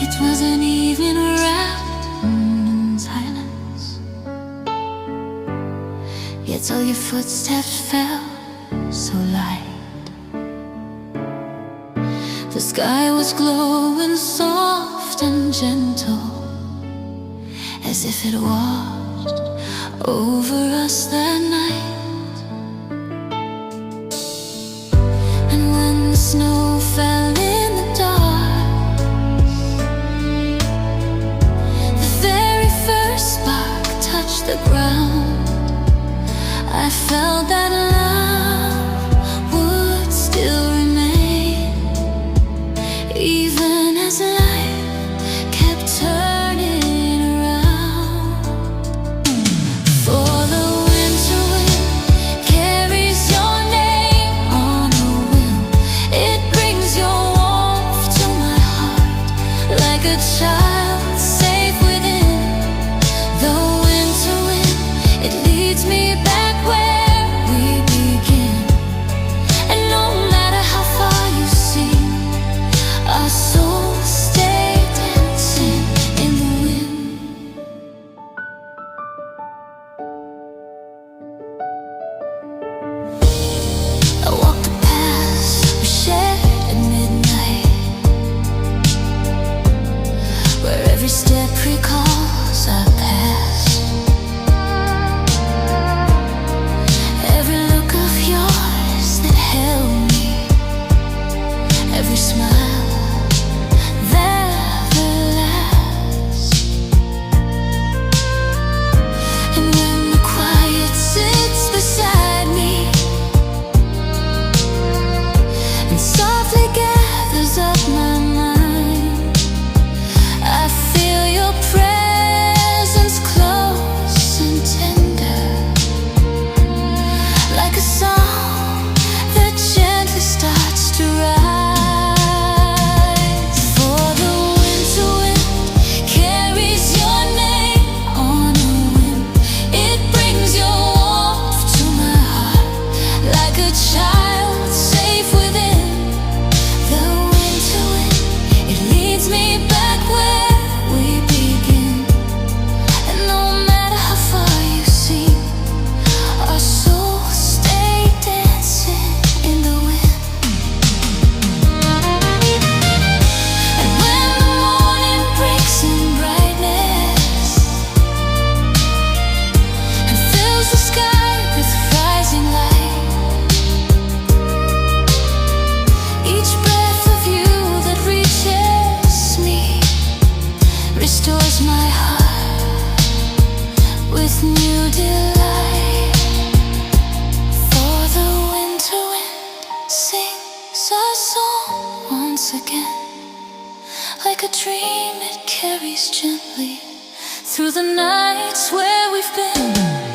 It was an evening wrapped in silence, yet all your footsteps felt so light. The sky was glowing soft and gentle, as if it watched over us that night. And when the snow fell in the dark, the very first spark touched the ground. I felt that love would still remain, even as life kept turning around. For the winter wind carries your name on a wind. It brings your warmth to my heart, like a child safe within. The winter wind, it leads me back where we begin. And no matter how far you see, our souls stay dancing in the wind. I walked the paths we shared at midnight, where every step recalls our past. Every look of yours that held me, every smile that lasts. And when the quiet sits beside me and softly gathers up my mind, I feel your presence close and tender, like a song that gently starts to rise. For the winter wind carries your name on a wind. It brings your warmth to my heart, like a child safe within. The winter wind, it leads me back where we begin. And no matter how far you see, our souls stay dancing in the wind. And when the morning breaks in brightness and fills the sky with rising light, each breath of you that reaches me restores my heart with new delight. For the winter wind sings our song once again, like a dream it carries gently through the nights where we've been.